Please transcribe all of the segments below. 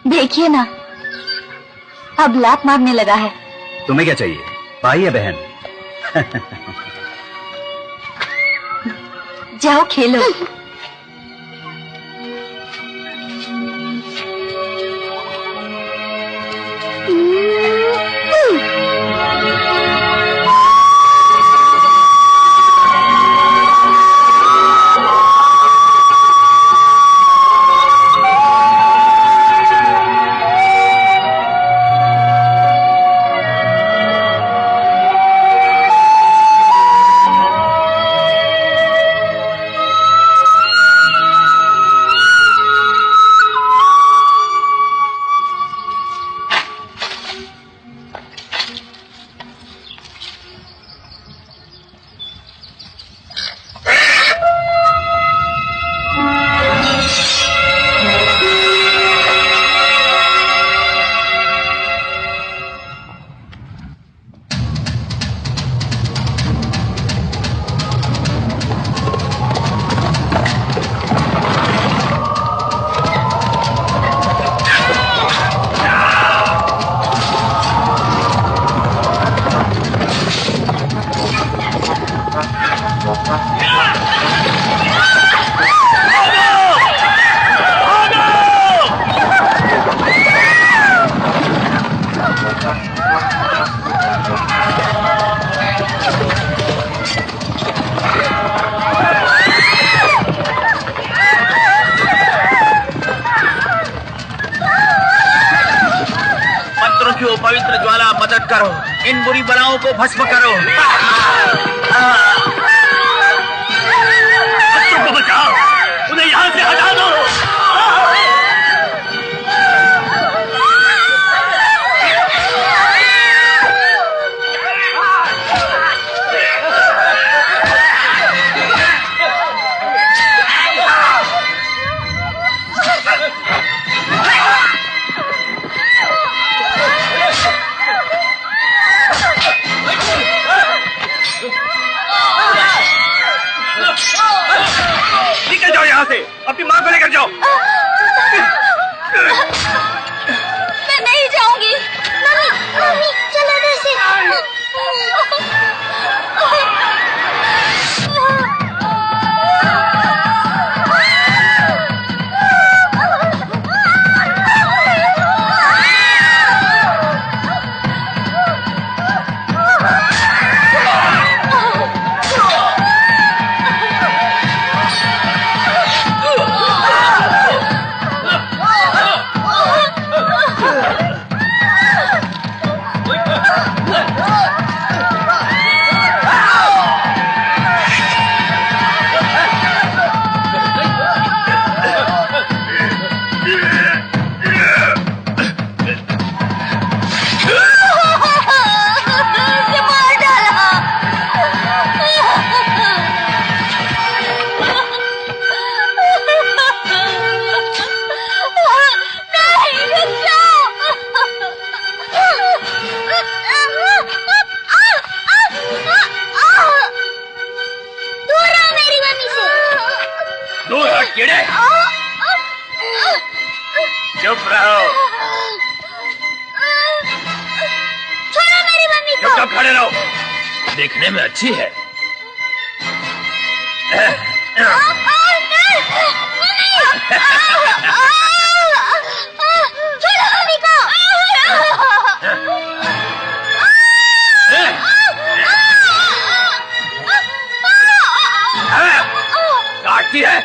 देखिए ना, अब लात मारने लगा है। तुम्हें क्या चाहिए, भाई या बहन? जाओ खेलो। पवित्र ज्वाला मदद करो, इन बुरी बलाओं को भस्म करो। बच्चों को बचाओ, उन्हें यहाँ से हटा दो। निकल जाओ यहाँ से, अपनी माँ को लेकर जाओ। मैं नहीं जाऊंगी। मम्मी, मम्मी, चलो इधर से। चुप रहो, छोड़ो मेरी मम्मी को। चुपचाप खड़े रहो, देखने में अच्छी है। छोड़ो मम्मी को। काटती है।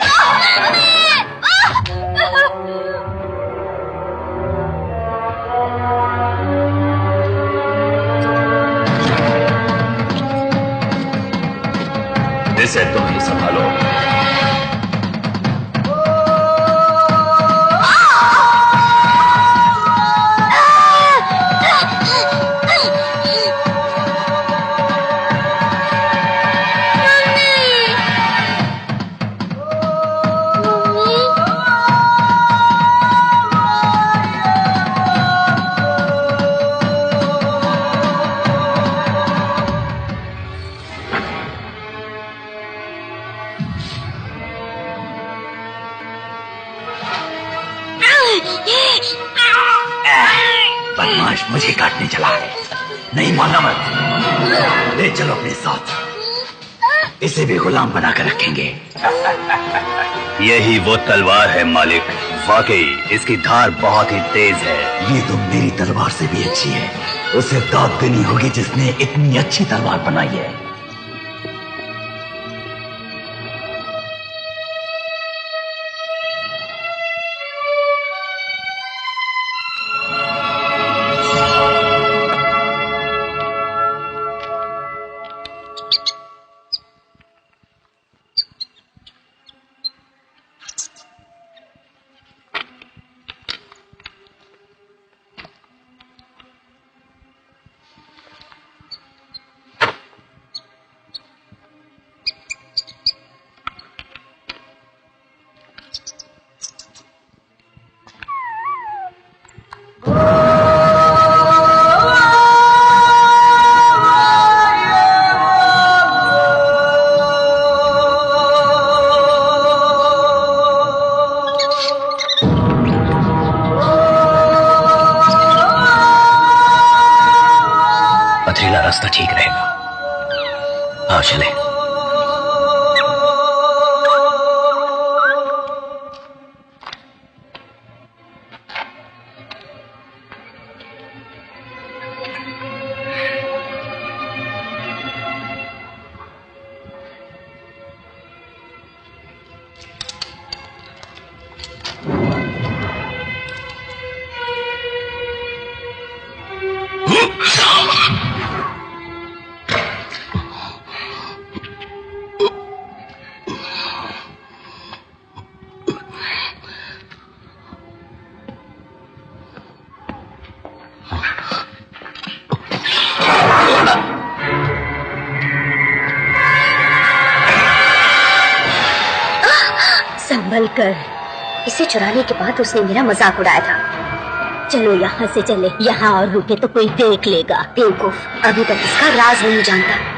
इसे तुम ही संभालो। मुझे काटने चला है। नहीं मानना मत, ले चलो अपने साथ, इसे भी गुलाम बनाकर रखेंगे। यही वो तलवार है मालिक, वाकई इसकी धार बहुत ही तेज है। ये तो मेरी तलवार से भी अच्छी है। उसे दाद देनी होगी जिसने इतनी अच्छी तलवार बनाई है। पथरीला रास्ता ठीक रहेगा, आओ चले। संभल कर, इसे चुराने के बाद उसने मेरा मजाक उड़ाया था। चलो यहाँ से चले, यहाँ और रुके तो कोई देख लेगा। बेवकूफ, अभी तक इसका राज नहीं जानता।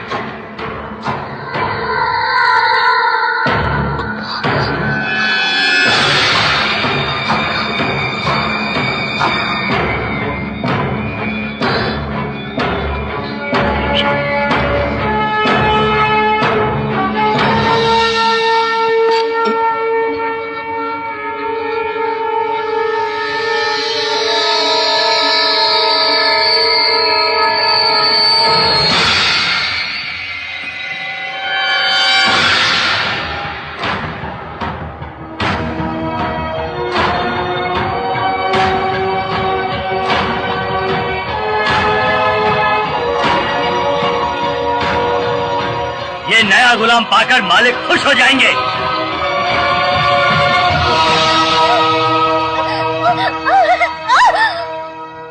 ये नया गुलाम पाकर मालिक खुश हो जाएंगे।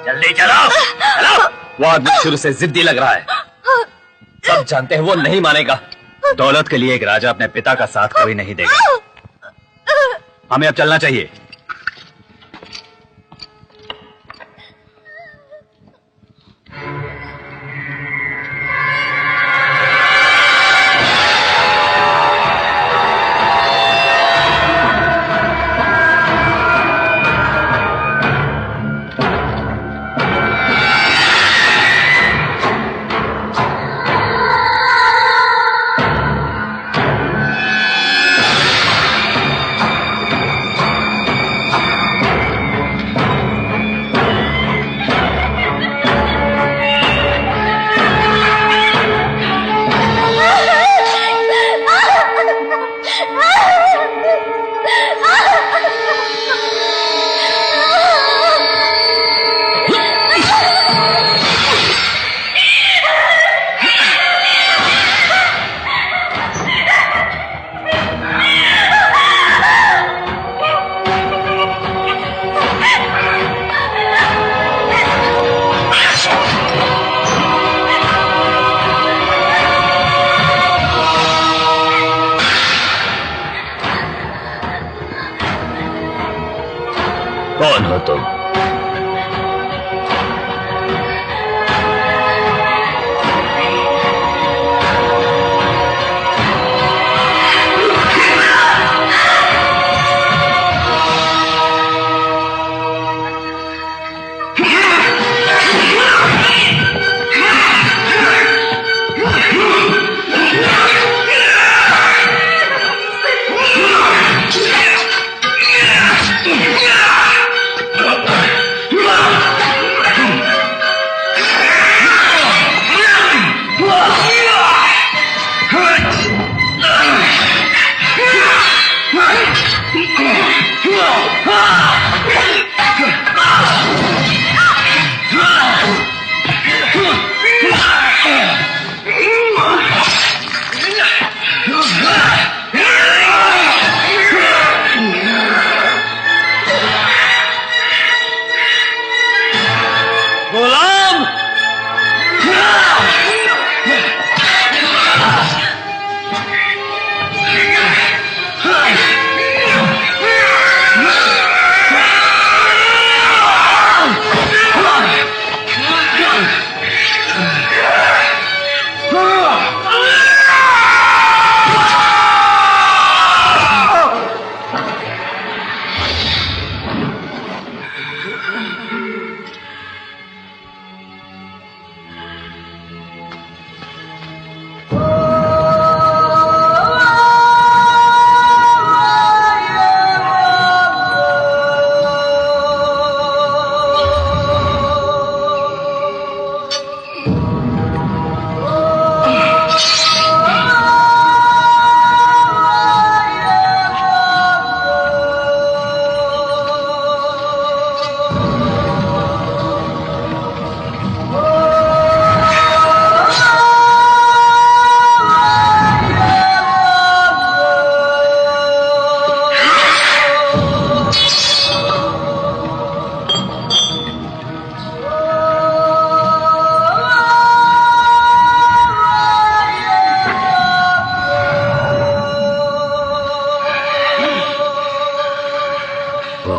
जल्दी चलो, चलो। वो आदमी शुरू से जिद्दी लग रहा है, सब जानते हैं वो नहीं मानेगा। दौलत के लिए एक राजा अपने पिता का साथ कभी नहीं देगा। हमें अब चलना चाहिए।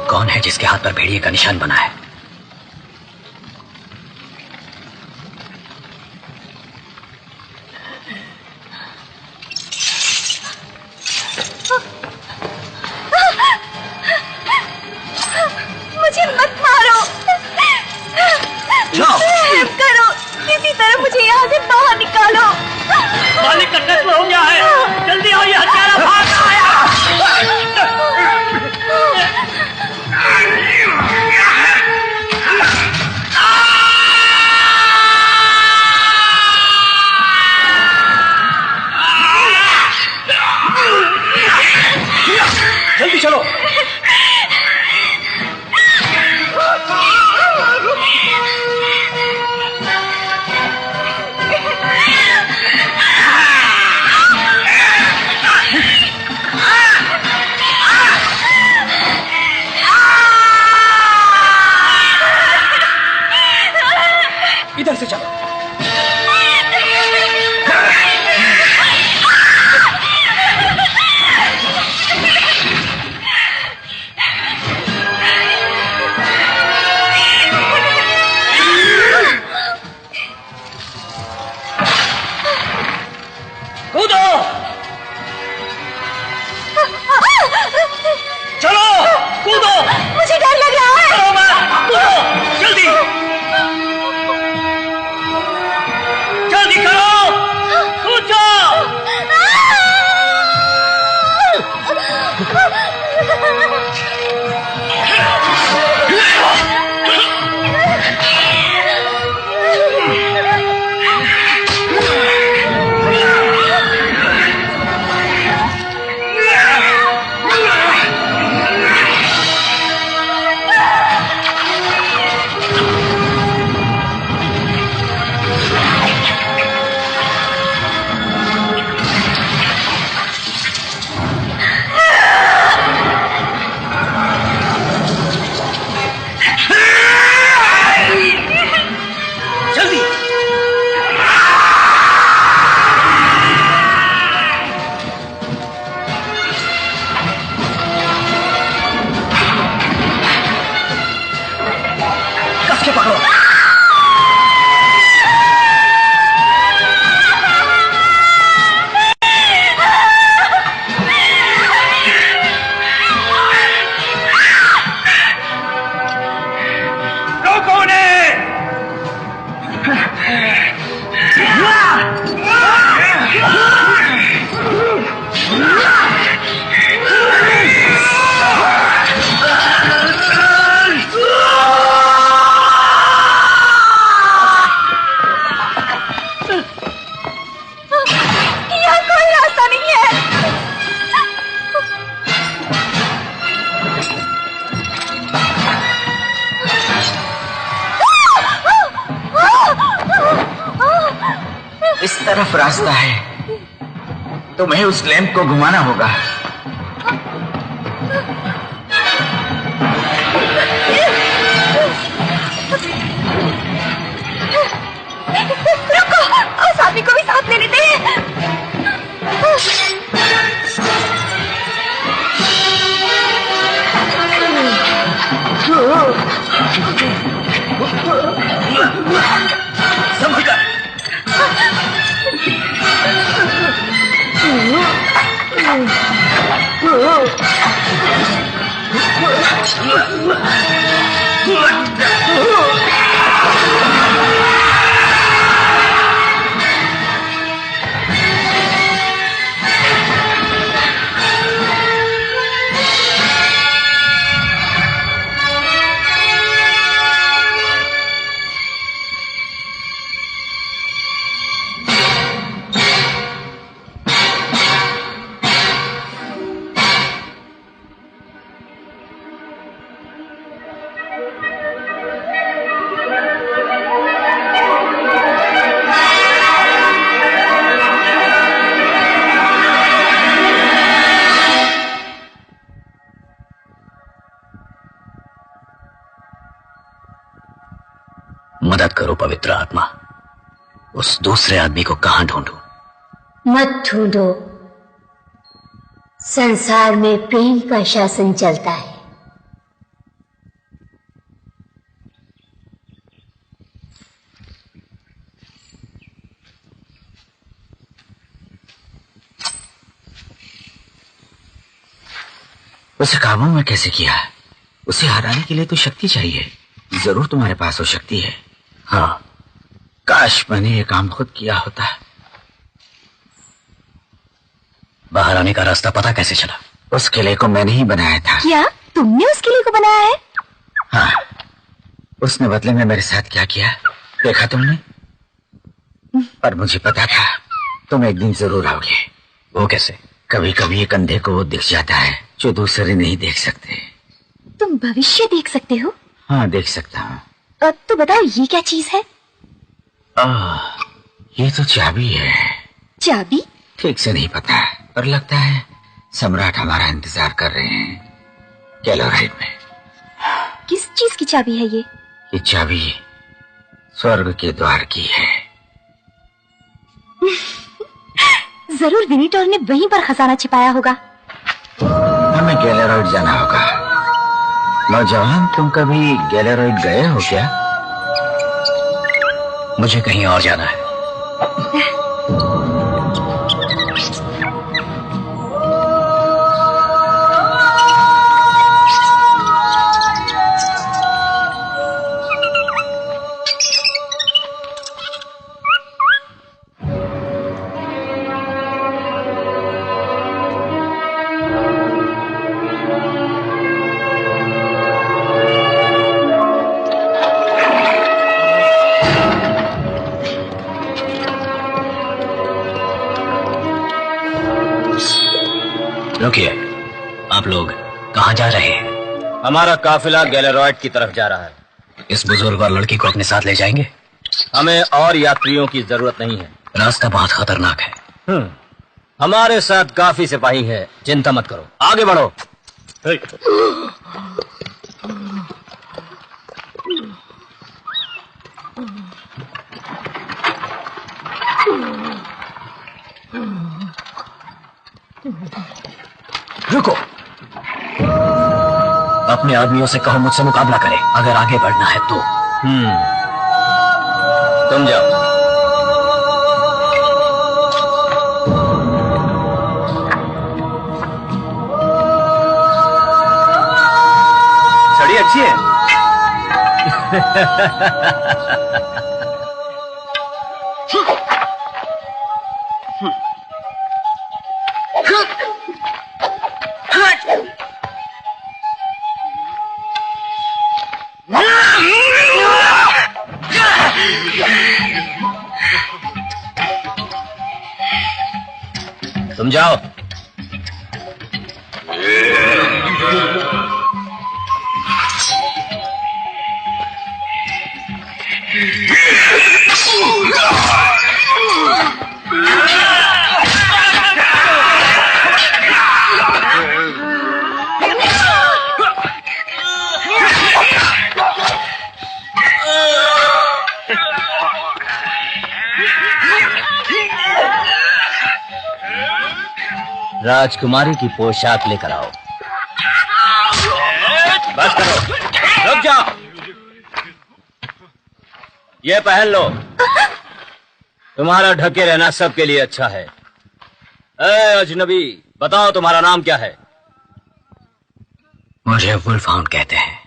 कौन है जिसके हाथ पर भेड़िए का निशान बना है? मुझे मत मारो, हेल्प करो, किसी तरह मुझे यहाँ से बाहर निकालो। मालिक का कत्ल हो गया है, जल्दी आओ, ये हत्यारा भाग आया। जल्दी चलो। इधर से चलो। कूदो, चलो, कूदो। मुझे डर लग रहा है। चलो मत, कूदो, जल्दी, जल्दी करो, कूद जाओ। इस तरफ रास्ता है, तुम्हें उस लैंप को घुमाना होगा। रुको, उस आदमी को भी साथ ले लेते हैं। समझकर मदद करो पवित्र आत्मा। उस दूसरे आदमी को कहां ढूंढूं? मत ढूंढो, संसार में प्रेम का शासन चलता है। उसे काबू में कैसे किया? उसे हराने के लिए तो शक्ति चाहिए। जरूर तुम्हारे पास वो शक्ति है। हाँ, काश मैंने ये काम खुद किया होता। बाहर आने का रास्ता पता कैसे चला? उस किले को मैंने ही बनाया था। क्या तुमने उस किले को बनाया है? हाँ, उसने बदले में मेरे साथ क्या किया देखा तुमने? पर मुझे पता था तुम एक दिन जरूर आओगे। वो कैसे? कभी कभी एक अंधे को वो दिख जाता है जो दूसरे नहीं देख सकते। तुम भविष्य देख सकते हो? हाँ, देख सकता हूँ। तो बताओ ये क्या चीज है? ये तो चाबी है। चाबी? ठीक से नहीं पता, पर लगता है सम्राट हमारा इंतजार कर रहे हैं गैलोराइड में। किस चीज की चाबी है ये? ये चाबी स्वर्ग के द्वार की है। जरूर विनीटोर ने वहीं पर खजाना छिपाया होगा। हमें गैलोराइड जाना होगा। नौजवान, तुम कभी गैलोराइड गए हो क्या? मुझे कहीं और जाना है। रुकिए, आप लोग कहाँ जा रहे हैं? हमारा काफिला गैलेरॉयड की तरफ जा रहा है। इस बुजुर्ग और लड़की को अपने साथ ले जाएंगे? हमें और यात्रियों की जरूरत नहीं है। रास्ता बहुत खतरनाक है। हमारे साथ काफी सिपाही हैं, चिंता मत करो, आगे बढ़ो। रुको, अपने आदमियों से कहो मुझसे मुकाबला करें। अगर आगे बढ़ना है तो। तुम जाओ। छड़ी अच्छी है। तुम जाओ। राजकुमारी की पोशाक लेकर आओ। बस करो, रुक जाओ। ये पहन लो, तुम्हारा ढके रहना सबके लिए अच्छा है। ए अजनबी, बताओ तुम्हारा नाम क्या है? मुझे वुल्फहाउंड कहते हैं।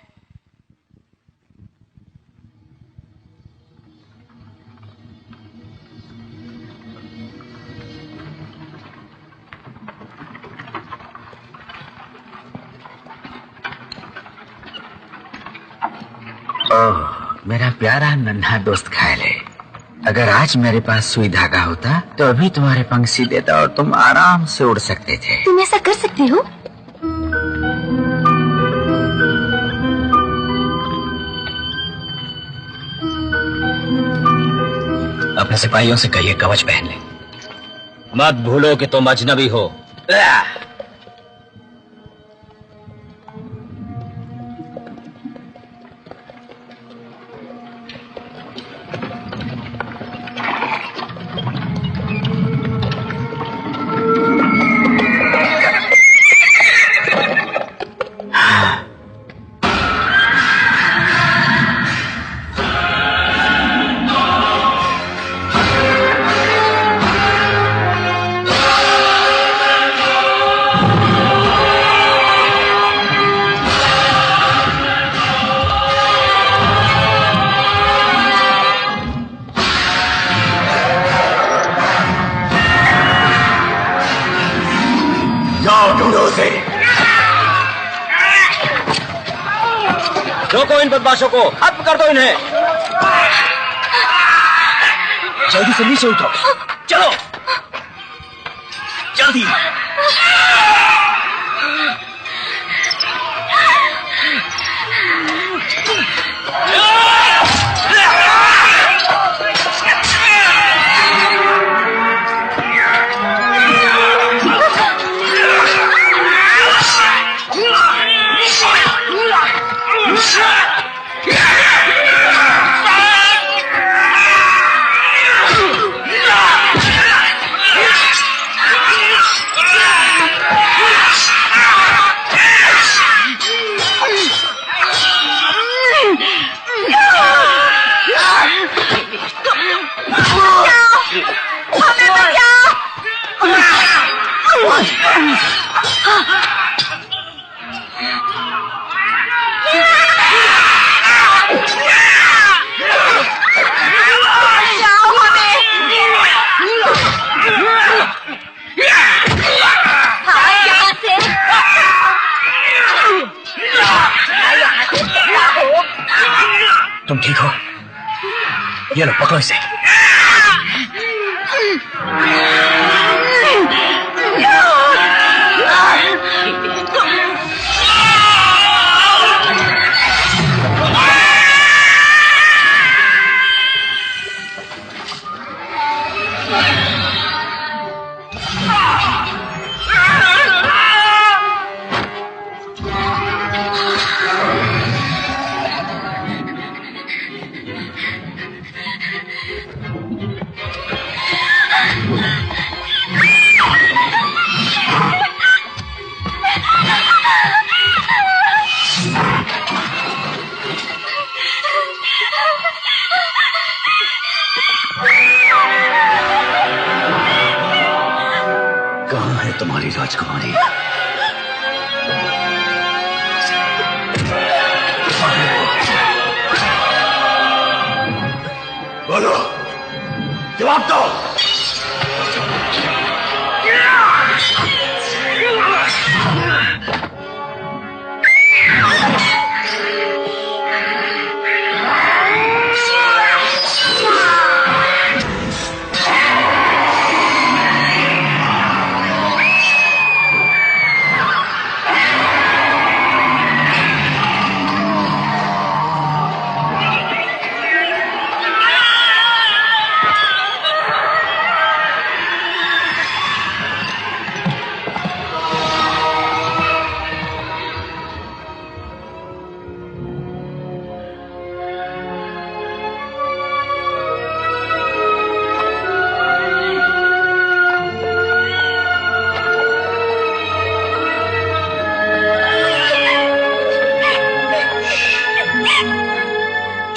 ओह, मेरा प्यारा नन्हा दोस्त खायल है। अगर आज मेरे पास सुई धागा होता तो अभी तुम्हारे पंख सी देता और तुम आराम से उड़ सकते थे। तुम ऐसा कर सकते हो? अपने सिपाहियों से कहिए कवच पहन ले। मत भूलो कि तुम अजनबी हो। रोको इन बदमाशों को, खत्म कर दो इन्हें। जल्दी से नीचे उठो, चलो जल्दी। तुम ठीक हो? ये लो, पकड़ो इसे। कहाँ है तुम्हारी राजकुमारी? बोलो, जवाब दो।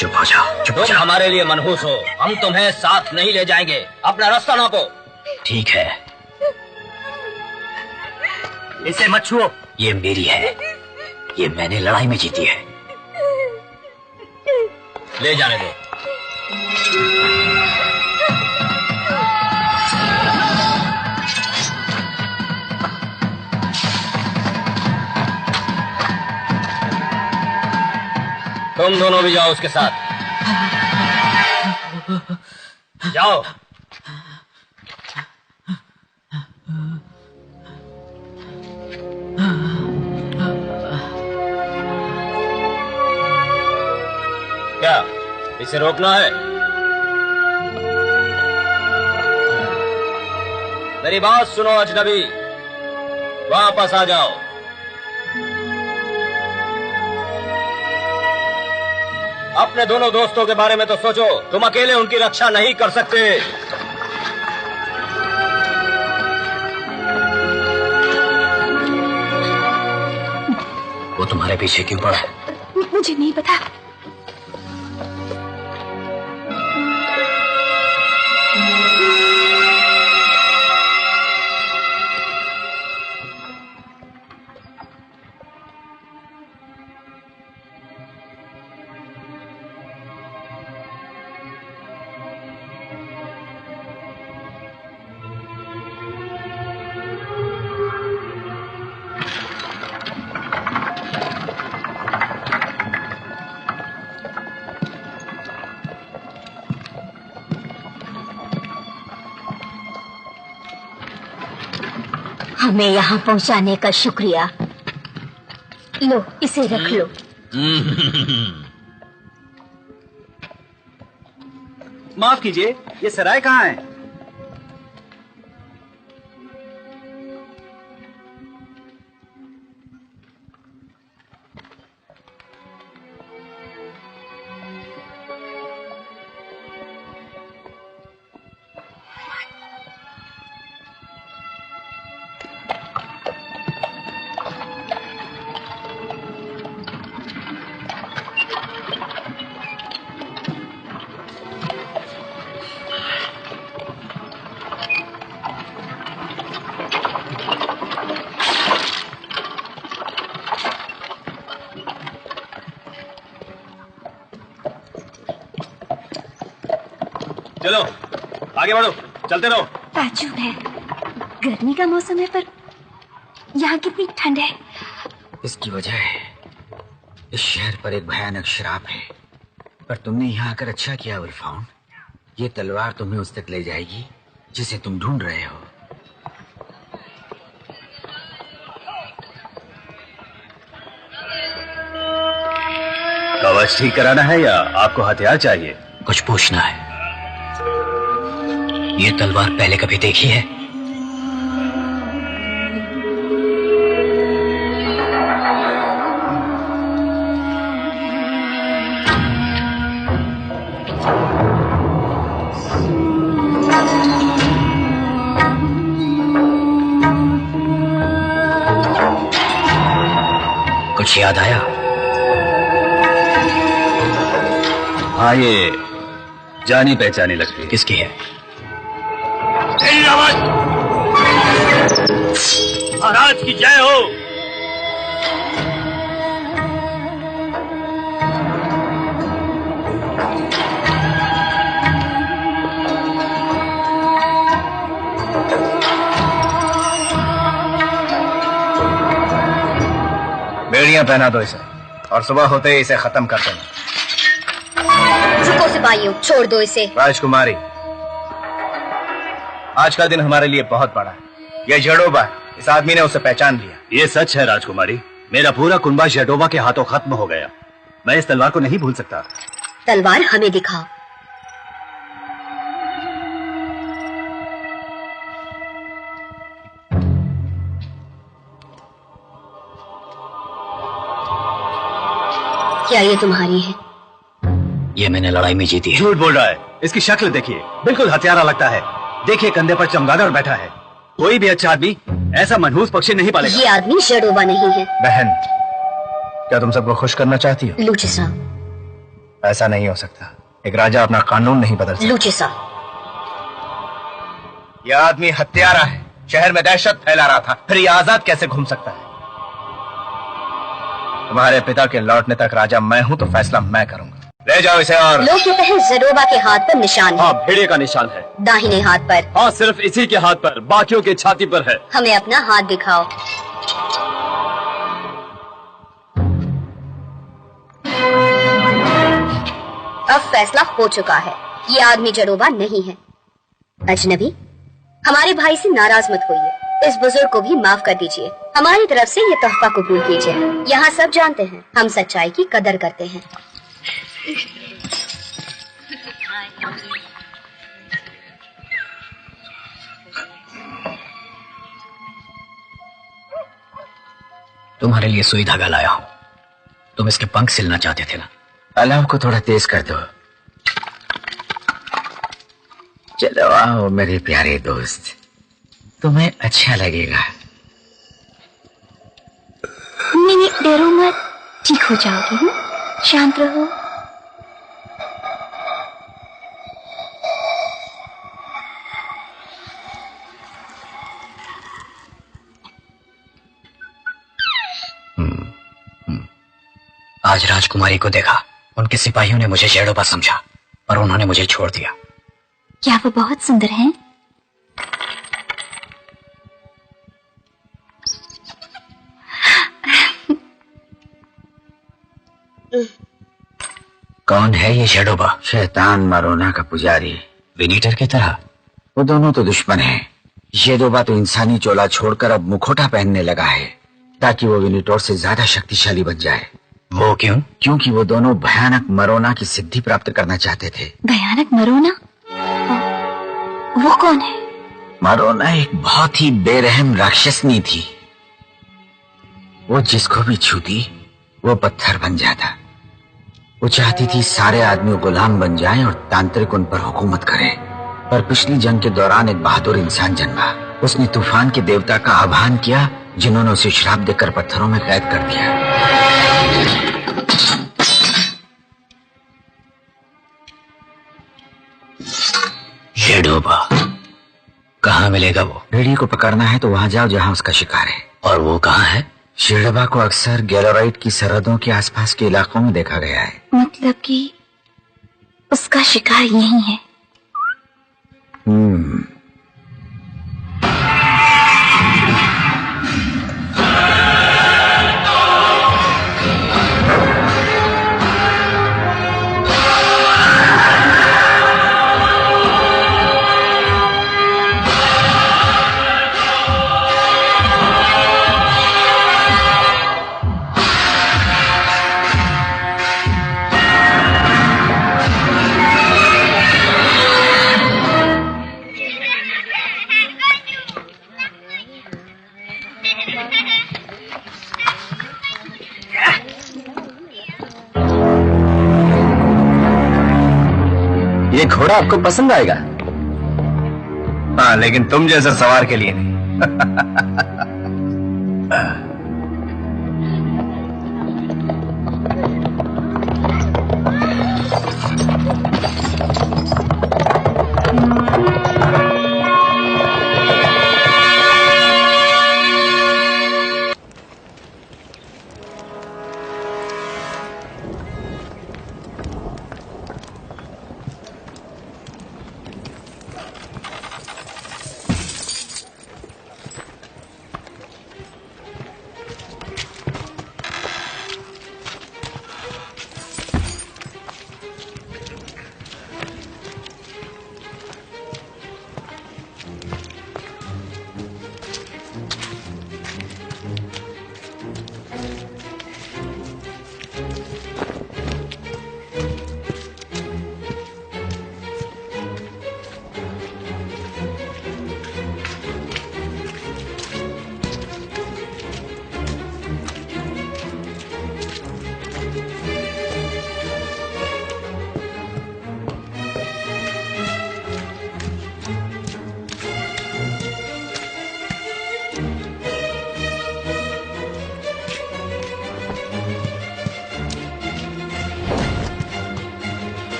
चुप हो जाओ, चुप हो तुम जाओ। हमारे लिए मनहूस हो, हम तुम्हें साथ नहीं ले जाएंगे। अपना रास्ता नापो। ठीक है, इसे मत छुओ। ये मेरी है, ये मैंने लड़ाई में जीती है। ले जाने दो। तुम दोनों भी जाओ उसके साथ। जाओ। क्या इसे रोकना है? मेरी बात सुनो अजनबी, वापस आ जाओ। अपने दोनों दोस्तों के बारे में तो सोचो, तुम अकेले उनकी रक्षा नहीं कर सकते। वो तुम्हारे पीछे क्यों पड़ा है? मुझे नहीं पता। हमें यहाँ पहुँचाने का शुक्रिया। लो, इसे रख लो। माफ कीजिए, ये सराय कहाँ है? चलो आगे बढ़ो, चलते रहो। ताज्जुब है, गर्मी का मौसम है पर यहाँ कितनी ठंड है। इसकी वजह है इस शहर पर एक भयानक श्राप है। पर तुमने यहाँ आकर अच्छा किया उल्फाउन। ये तलवार तुम्हें उस तक ले जाएगी जिसे तुम ढूंढ रहे हो। कवच ठीक कराना है या आपको हथियार चाहिए? कुछ पूछना है। ये तलवार पहले कभी देखी है? कुछ याद आया? हाँ, ये जानी पहचानी लगती है। किसकी है? महाराज की जय हो। बेड़ियां पहना दो इसे और सुबह होते ही इसे खत्म कर देना। रुको सिपाहियों, छोड़ दो इसे। राजकुमारी, आज का दिन हमारे लिए बहुत बड़ा है। यह जड़ोबा, इस आदमी ने उसे पहचान लिया। ये सच है राजकुमारी, मेरा पूरा कुनबा जडोबा के हाथों खत्म हो गया। मैं इस तलवार को नहीं भूल सकता। तलवार हमें दिखाओ। क्या ये तुम्हारी है? ये मैंने लड़ाई में जीती है। झूठ बोल रहा है। इसकी शक्ल देखिए, बिल्कुल हथियारा लगता है। देखिए कंधे पर चमगादड़ बैठा है। कोई भी अच्छा आदमी ऐसा मनहूस पक्षी नहीं पालेगा। ये आदमी जड़ोबा नहीं है। बहन, क्या तुम सबको खुश करना चाहती हो? लूचिस राव, ऐसा नहीं हो सकता। एक राजा अपना कानून नहीं बदल सकता। लूचिसा, यह आदमी हत्यारा है, शहर में दहशत फैला रहा था, फिर यह आजाद कैसे घूम सकता है? तुम्हारे पिता के लौटने तक राजा मैं हूं, तो फैसला मैं करूंगा। ले जाओ इसे। और लो के तहत जरोबा के हाथ पर निशान है। हाँ, भेड़िए का निशान है। दाहिने हाथ पर। हाँ, सिर्फ इसी के हाथ पर, बाकियों की छाती पर है। हमें अपना हाथ दिखाओ। अब फैसला हो चुका है, ये आदमी जरोबा नहीं है। अजनबी, हमारे भाई से नाराज मत होइए, इस बुजुर्ग को भी माफ कर दीजिए। हमारी तरफ से ये तोहफा कबूल कीजिए। यहाँ सब जानते हैं हम सच्चाई की कदर करते हैं। तुम्हारे लिए सुई धागा लाया हूं। तुम इसके पंख सिलना चाहते थे ना? अलाव को थोड़ा तेज कर दो। चलो आओ मेरे प्यारे दोस्त, तुम्हें अच्छा लगेगा। नहीं, डरो मत, ठीक हो जाओगे। शांत रहो। आज राजकुमारी को देखा, उनके सिपाहियों ने मुझे शेडोबा समझा और उन्होंने मुझे छोड़ दिया। क्या वो बहुत सुंदर हैं? कौन है ये शेडोबा? शैतान मारोना का पुजारी, विनीटर की तरह। वो दोनों तो दुश्मन हैं। शेडोबा तो इंसानी चोला छोड़कर अब मुखोटा पहनने लगा है ताकि वो विनीटोर से ज्यादा शक्तिशाली बन जाए। वो क्यों? क्योंकि वो दोनों भयानक मरोना की सिद्धि प्राप्त करना चाहते थे। भयानक मरोना? वो कौन है? मरोना एक बहुत ही बेरहम राक्षसनी थी। वो जिसको भी छूती वो पत्थर बन जाता। वो चाहती थी सारे आदमी गुलाम बन जाएं और तांत्रिक उन पर हुकूमत करे। पर पिछली जंग के दौरान एक बहादुर इंसान जन्मा। उसने तूफान के देवता का आह्वान किया, जिन्होंने उसे श्राप देकर पत्थरों में कैद कर दिया। शेडोबा कहाँ मिलेगा वो? भेड़िए को पकड़ना है तो वहां जाओ जहां उसका शिकार है। और वो कहाँ है? शेडोबा को अक्सर गैलोराइट की सरहदों के आसपास के इलाकों में देखा गया है। मतलब कि उसका शिकार यही है। ये घोड़ा आपको पसंद आएगा? हाँ, लेकिन तुम जैसा सवार के लिए नहीं।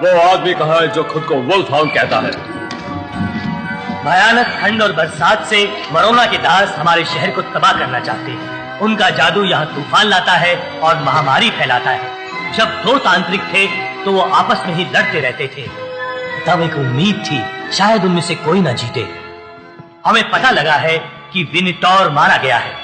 वो आदमी कहाँ है जो खुद को वुल्फ हाउंड कहता है? भयानक ठंड और बरसात से मरोना के दास हमारे शहर को तबाह करना चाहते हैं। उनका जादू यहाँ तूफान लाता है और महामारी फैलाता है। जब दो तांत्रिक थे तो वो आपस में ही लड़ते रहते थे। तब एक उम्मीद थी, शायद उनमें से कोई ना जीते। हमें पता लगा है कि विनिटोर मारा गया है।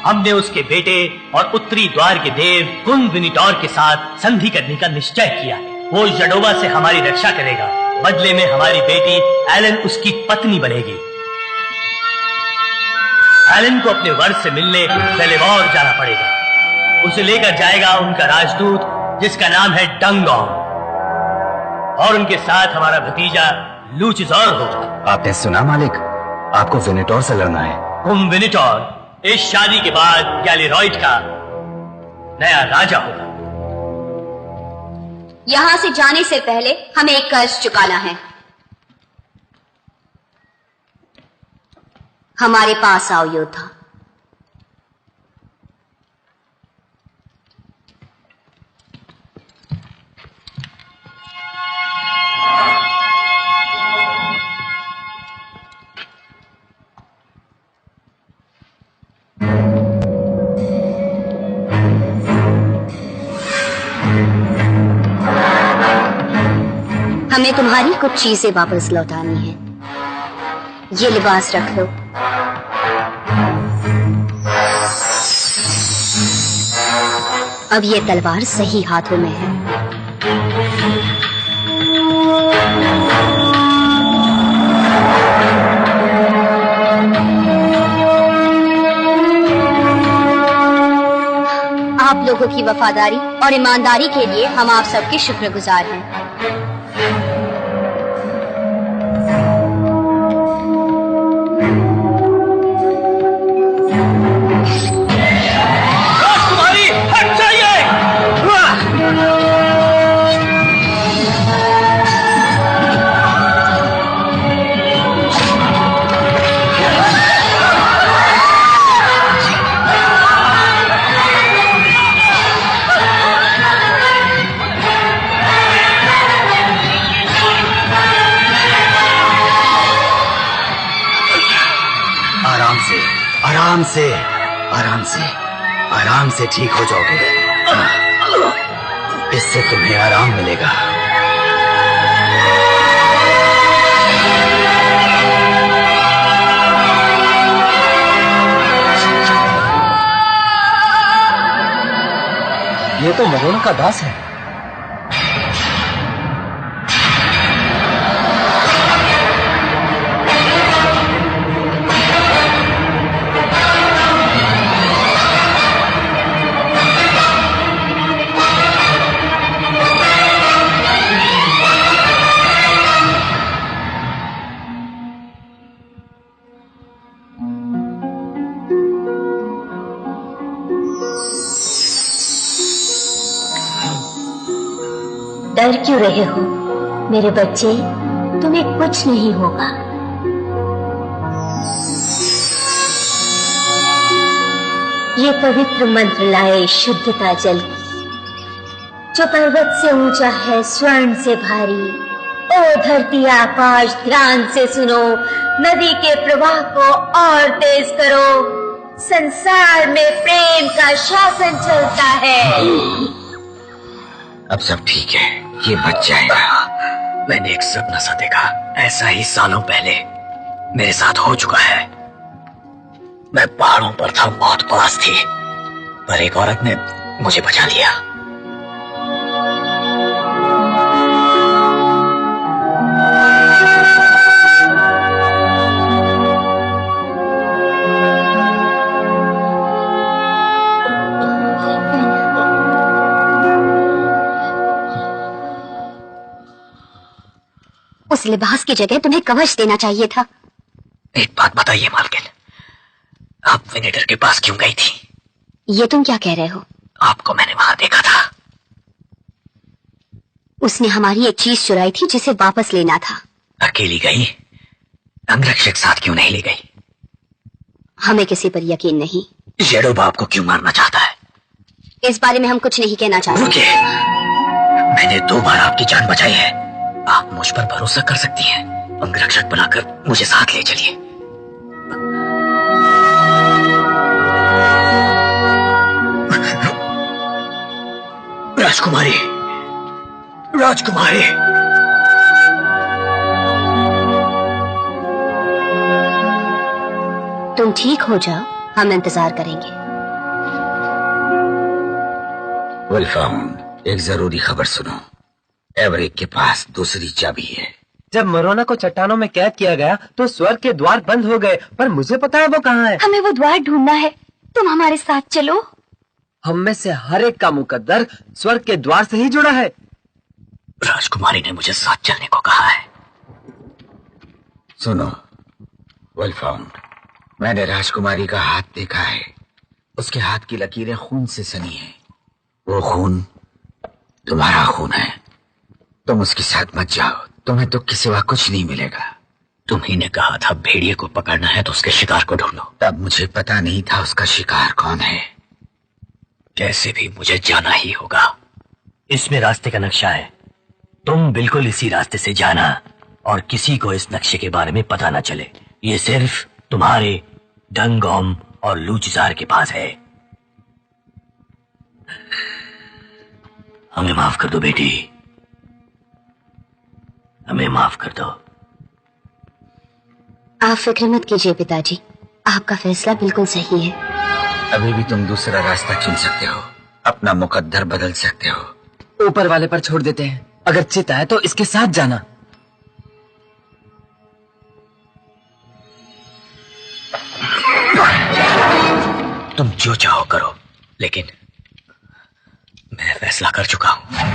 हमने उसके बेटे और उत्तरी द्वार के देव कुन विनिटोर के साथ संधि करने का निश्चय किया है। वो जडोबा से हमारी रक्षा करेगा। बदले में हमारी बेटी एलन उसकी पत्नी बनेगी। एलन को अपने वर से मिलने बेलेवॉर जाना पड़ेगा। उसे लेकर जाएगा उनका राजदूत जिसका नाम है डंगोंग, और उनके साथ हमारा भतीजा लूचजोर होगा। आपने सुना मालिक, आपको विनिटोर से लड़ना है। कुन विनिटोर इस शादी के बाद गैलीरॉयड का नया राजा होगा। यहाँ से जाने से पहले हमें एक कर्ज चुकाना है। हमारे पास आओ योद्धा। हमें तुम्हारी कुछ चीजें वापस लौटानी है। ये लिबास रख लो। अब ये तलवार सही हाथों में है। आप लोगों की वफादारी और ईमानदारी के लिए हम आप सबके शुक्रगुजार हैं। आराम से ठीक हो जाओगे। इससे तुम्हें आराम मिलेगा। ये तो मरोना का दास है। डर क्यों रहे हो मेरे बच्चे? तुम्हें कुछ नहीं होगा। ये पवित्र मंत्र लाए शुद्धता जल की, जो पर्वत से ऊंचा है, स्वर्ण से भारी। ओ धरती आकाश, ध्यान से सुनो, नदी के प्रवाह को और तेज करो। संसार में प्रेम का शासन चलता है। अब सब ठीक है, ये बच जाएगा। मैंने एक सपना सा देखा, ऐसा ही सालों पहले मेरे साथ हो चुका है। मैं पहाड़ों पर था, मौत पास थी, पर एक औरत ने मुझे बचा लिया। उस लिबास की जगह तुम्हें कवच देना चाहिए था। एक बात बताइए मालकिन, आप विनेटर के पास क्यों गई थी? ये तुम क्या कह रहे हो? आपको मैंने वहां देखा था। उसने हमारी एक चीज चुराई थी जिसे वापस लेना था। अकेली गई? अंगरक्षक साथ क्यों नहीं ले गई? हमें किसी पर यकीन नहीं। जेडोबा आपको क्यों मारना चाहता है? इस बारे में हम कुछ नहीं कहना चाहते। रुकिए, मैंने 2 बार आपकी जान बचाई है। आप मुझ पर भरोसा कर सकती हैं। अंगरक्षक बनाकर मुझे साथ ले चलिए। राजकुमारी, राजकुमारी। तुम ठीक हो जाओ, हम इंतजार करेंगे। वेलफाउंड, एक जरूरी खबर सुनो। एवरेक के पास दूसरी चाबी है। जब मरोना को चट्टानों में कैद किया गया तो स्वर्ग के द्वार बंद हो गए, पर मुझे पता है वो कहाँ है। हमें वो द्वार ढूंढना है, तुम हमारे साथ चलो। हम में से हर एक का मुकद्दर स्वर्ग के द्वार से ही जुड़ा है। राजकुमारी ने मुझे साथ चलने को कहा है। सुनो वेलफाउंड, मैंने राजकुमारी का हाथ देखा है। उसके हाथ की लकीरें खून से सनी हैं। वो खून तुम्हारा खून है। तुम उसके साथ मत जाओ, तुम्हें दुख के सिवा कुछ नहीं मिलेगा। तुम ही ने कहा था भेड़िए को पकड़ना है तो उसके शिकार को ढूंढो। तब मुझे पता नहीं था उसका शिकार कौन है। कैसे भी मुझे जाना ही होगा। इसमें रास्ते का नक्शा है, तुम बिल्कुल इसी रास्ते से जाना और किसी को इस नक्शे के बारे में पता न चले। ये सिर्फ तुम्हारे डंगोम और लूचजार के पास है। हमें माफ कर दो बेटी, हमें माफ कर दो। आप फिक्र मत कीजिए पिताजी, आपका फैसला बिल्कुल सही है। अभी भी तुम दूसरा रास्ता चुन सकते हो, अपना मुकद्दर बदल सकते हो। ऊपर वाले पर छोड़ देते हैं, अगर चित आए तो इसके साथ जाना। तुम जो चाहो करो, लेकिन मैं फैसला कर चुका हूं।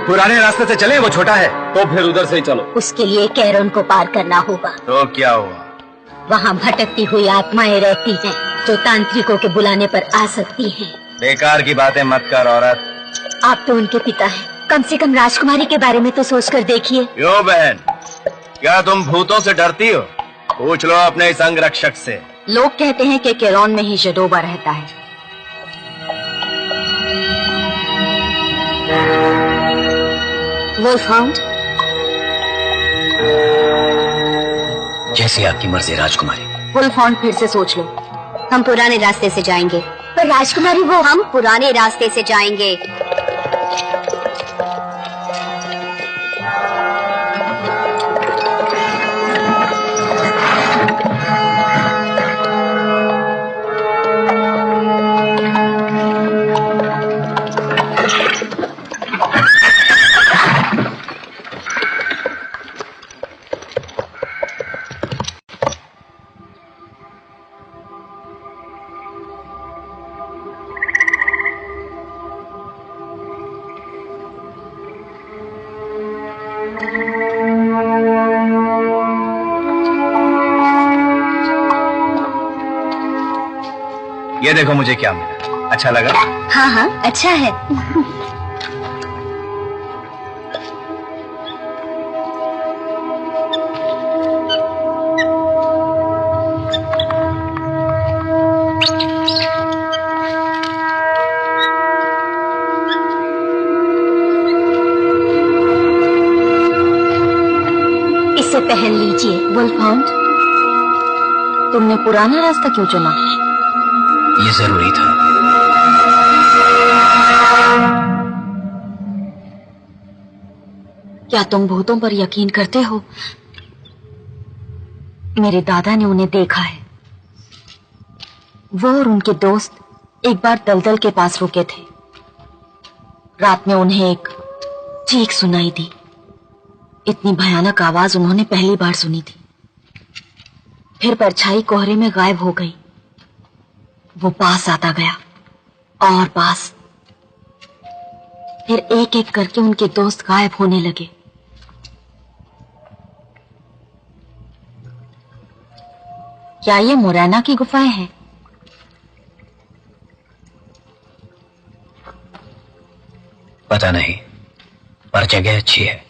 पुराने रास्ते से चले, वो छोटा है। तो फिर उधर से ही चलो। उसके लिए कैरोन को पार करना होगा। तो क्या हुआ? वहाँ भटकती हुई आत्माएं रहती हैं, जो तांत्रिकों के बुलाने पर आ सकती हैं। बेकार की बातें मत कर औरत। आप तो उनके पिता हैं, कम से कम राजकुमारी के बारे में तो सोच कर देखिए। क्यों बहन, क्या तुम भूतों से डरती हो? पूछ लो अपने इस अंगरक्षक से। लोग कहते हैं कि कैरोन में ही जडोबा रहता है। वुल्फहाउंड, जैसी आपकी मर्जी राजकुमारी। वुल्फहाउंड, फिर से सोच लो। हम पुराने रास्ते से जाएंगे। पर राजकुमारी, वो हम पुराने रास्ते से जाएंगे। ये देखो मुझे क्या मिला। अच्छा लगा? हाँ हाँ, अच्छा है। इसे पहन लीजिए। वुल्फहाउंड, तुमने पुराना रास्ता क्यों चुना? ये जरूरी था। क्या तुम भूतों पर यकीन करते हो? मेरे दादा ने उन्हें देखा है। वो और उनके दोस्त एक बार दलदल के पास रुके थे। रात में उन्हें एक चीख सुनाई दी। इतनी भयानक आवाज उन्होंने पहली बार सुनी थी। फिर परछाई कोहरे में गायब हो गई। वो पास आता गया और पास। फिर एक एक करके उनके दोस्त गायब होने लगे। क्या ये मोरैना की गुफाएं हैं? पता नहीं, पर जगह अच्छी है।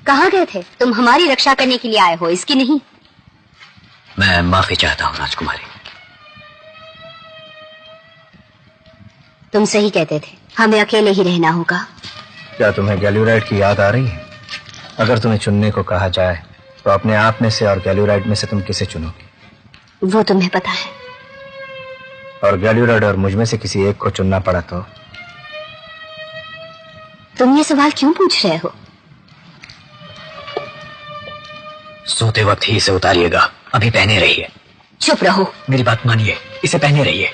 कहाँ गए थे? तुम हमारी रक्षा करने के लिए आए हो, इसकी नहीं। मैं माफी चाहता हूँ राजकुमारी। तुम सही कहते थे, हमें अकेले ही रहना होगा। क्या तुम्हें गैल्यूराइड की याद आ रही है? अगर तुम्हें चुनने को कहा जाए तो अपने आप में से और गैल्यूराइड में से तुम किसे चुनोगी? वो तुम्हें पता है। और गैल्यूराइड और मुझ में से किसी एक को चुनना पड़ा तो? तुम ये सवाल क्यों पूछ रहे हो? सोते वक्त ही इसे उतारिएगा, अभी पहने रहिए। चुप रहो। मेरी बात मानिए, इसे पहने रहिए।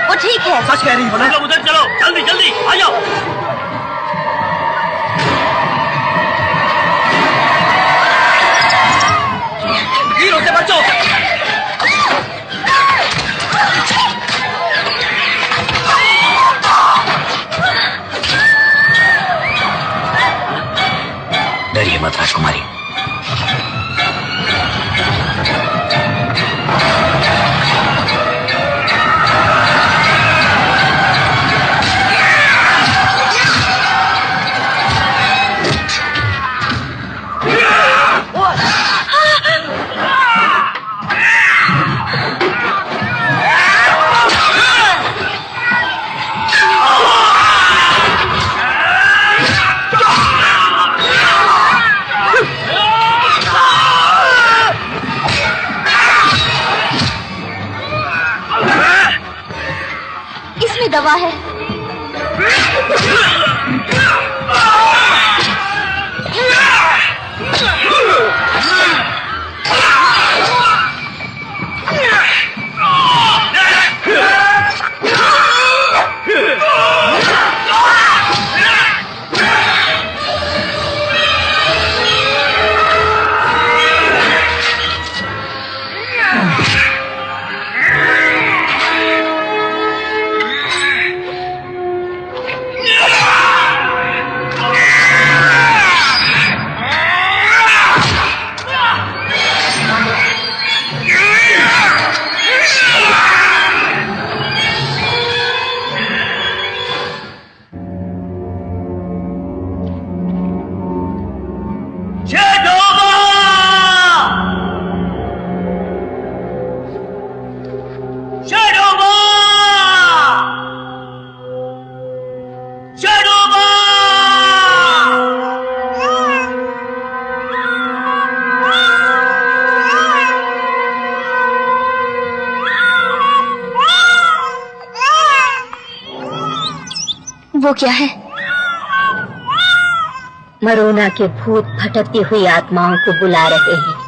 वो ठीक है। सच कह रही हो ना? उधर चलो, जल्दी जल्दी आ जाओ। हीरो से बचो। डरिए मत राजकुमारी। इसमें दवा है। वो क्या है? मरोना के भूत भटकती हुई आत्माओं को बुला रहे हैं।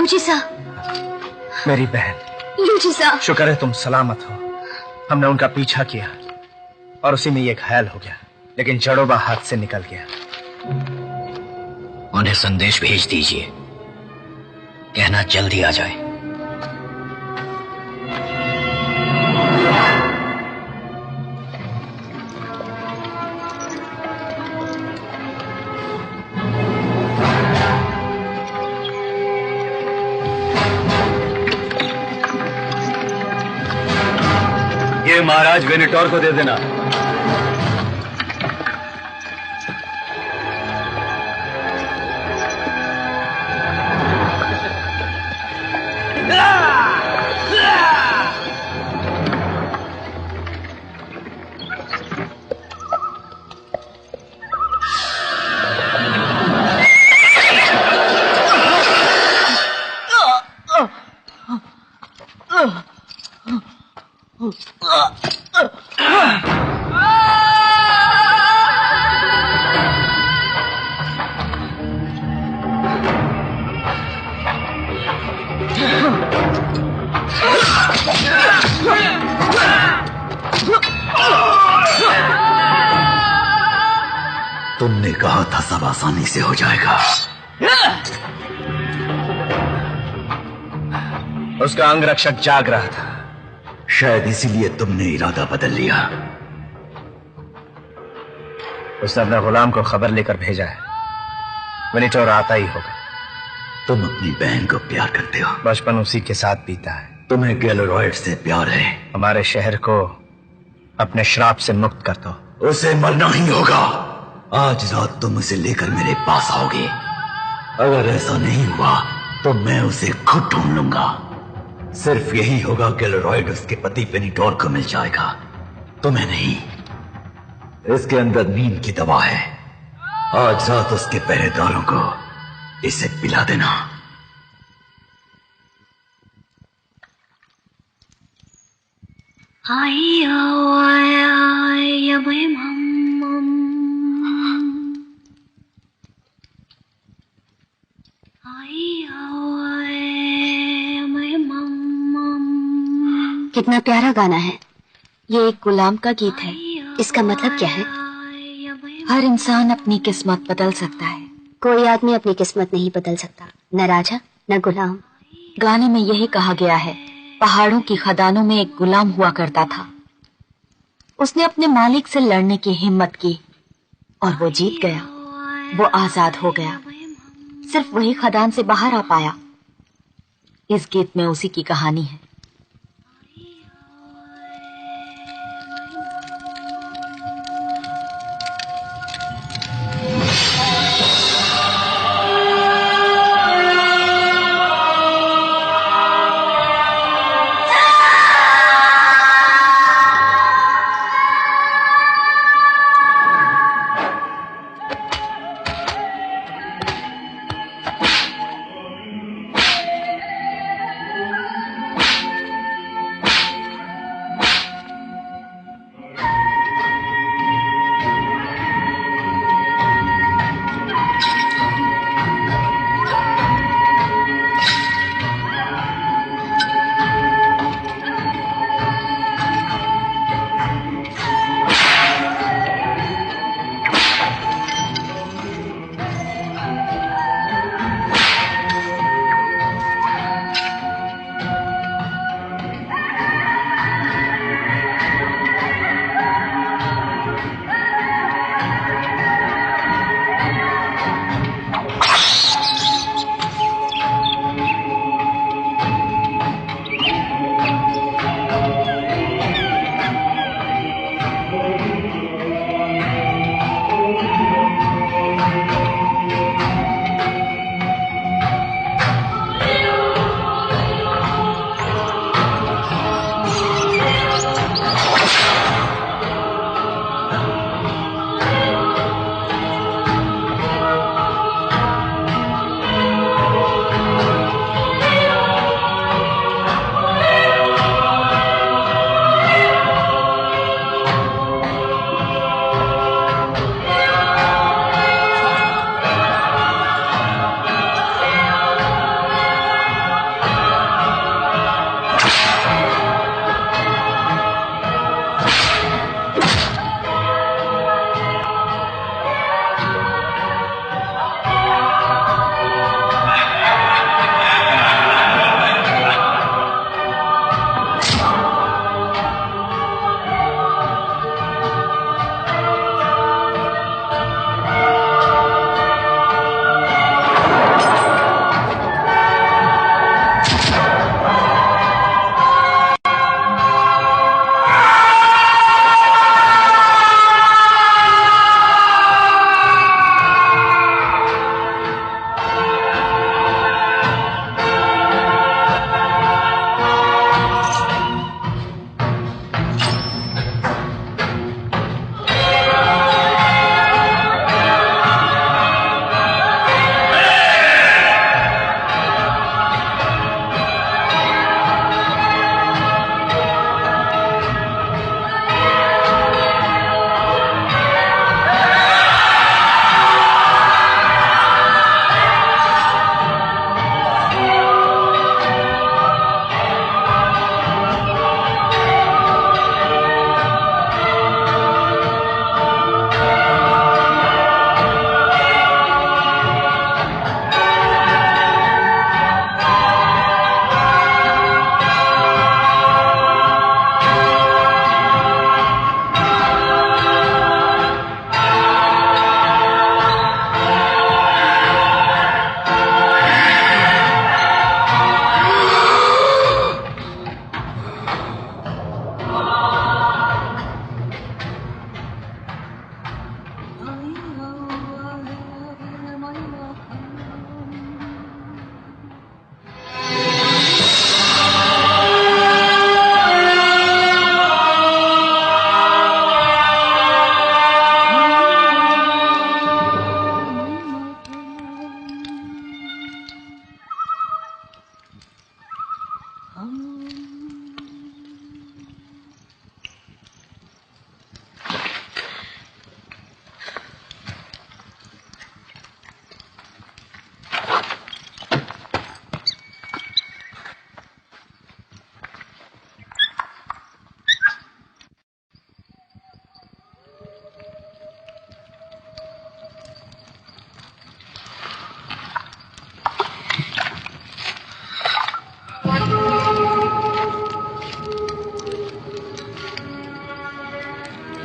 लूचिसा, मेरी बहन, लूचिसा। शुक्र है तुम सलामत हो। हमने उनका पीछा किया और उसी में ये घायल हो गया, लेकिन जड़ोबा हाथ से निकल गया। उन्हें संदेश भेज दीजिए, कहना जल्दी आ जाए। ये महाराज वेनेटोर को दे देना। तुमने कहा था सब आसानी से हो जाएगा। उसका अंगरक्षक जाग रहा था, शायद इसीलिए तुमने इरादा बदल लिया। उसने अपने गुलाम को खबर लेकर भेजा है, वेनेटोर आता ही होगा। तुम अपनी बहन को प्यार करते हो। बचपन उसी के साथ बीता है। तुम्हें गैलोरॉयड से प्यार है। हमारे शहर को अपने श्राप से मुक्त कर दो। उसे मरना ही होगा। आज रात तुम उसे लेकर मेरे पास आओगे। अगर ऐसा नहीं हुआ तो मैं उसे खुद ढूंढ लूंगा। सिर्फ यही होगा, गैलोरॉयड उसके पति वेनेटोर को मिल जाएगा, तुम्हें नहीं। इसके अंदर नींद की दवा है। आज रात उसके पहरेदारों को इसे पिला देना। कितना प्यारा गाना है। ये एक गुलाम का गीत है। इसका मतलब क्या है? हर इंसान अपनी किस्मत बदल सकता है। कोई आदमी अपनी किस्मत नहीं बदल सकता, न राजा न गुलाम। गाने में यही कहा गया है। पहाड़ों की खदानों में एक गुलाम हुआ करता था। उसने अपने मालिक से लड़ने की हिम्मत की और वो जीत गया। वो आजाद हो गया। सिर्फ वही खदान से बाहर आ पाया। इस गीत में उसी की कहानी है।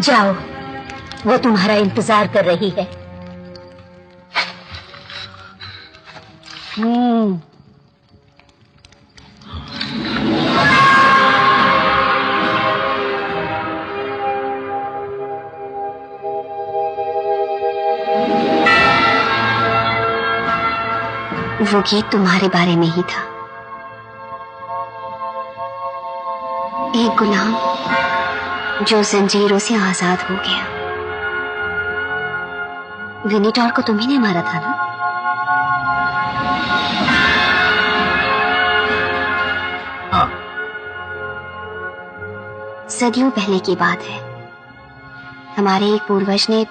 जाओ, वो तुम्हारा इंतजार कर रही है। वो गीत तुम्हारे बारे में ही था। एक गुलाम जो जंजीरों से आजाद हो गया। विनीटॉर को तुम्ही ने मारा था ना? हाँ। सदियों पहले की बात है। हमारे एक पूर्वज ने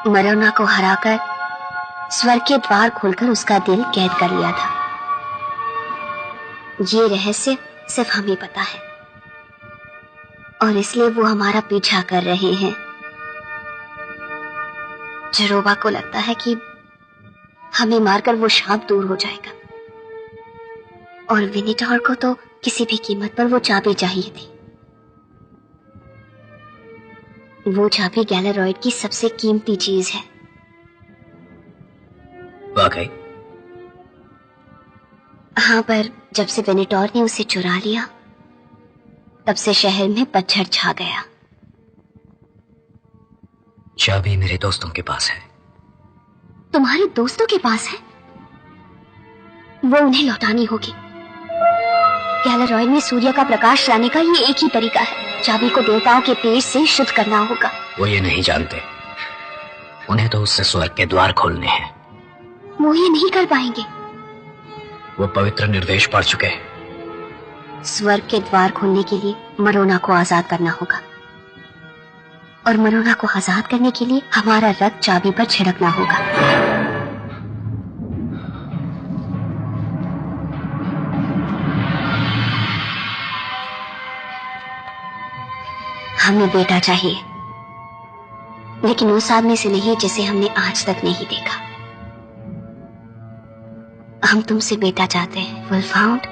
मरोना को हराकर स्वर्ग के द्वार खोलकर उसका दिल कैद कर लिया था। ये रहस्य सिर्फ हमें पता है और इसलिए वो हमारा पीछा कर रहे हैं। जरोबा को लगता है कि हमें मारकर वो शाप दूर हो जाएगा और विनीटॉर को तो किसी भी कीमत पर वो चाबी चाहिए थी। वो चाबी गैलेरॉयड की सबसे कीमती चीज है। वाकई? हाँ, पर जब से विनीटॉर ने उसे चुरा लिया तब से शहर में पतझड़ छा गया। चाबी मेरे दोस्तों के पास है। तुम्हारे दोस्तों के पास है? वो उन्हें लौटानी होगी। गैलेरॉयड में सूर्य का प्रकाश लाने का ये एक ही तरीका है। चाबी को देवताओं के तेज से शुद्ध करना होगा। वो ये नहीं जानते। उन्हें तो उससे स्वर्ग के द्वार खोलने हैं। वो ये नहीं कर पाएंगे। वो पवित्र निर्देश पढ़ चुके। स्वर्ग के द्वार खोलने के लिए मरोना को आजाद करना होगा और मरोना को आजाद करने के लिए हमारा रक्त चाबी पर छिड़कना होगा। हमें बेटा चाहिए, लेकिन उस आदमी से नहीं जिसे हमने आज तक नहीं देखा। हम तुमसे बेटा चाहते हैं, वुल्फहाउंड।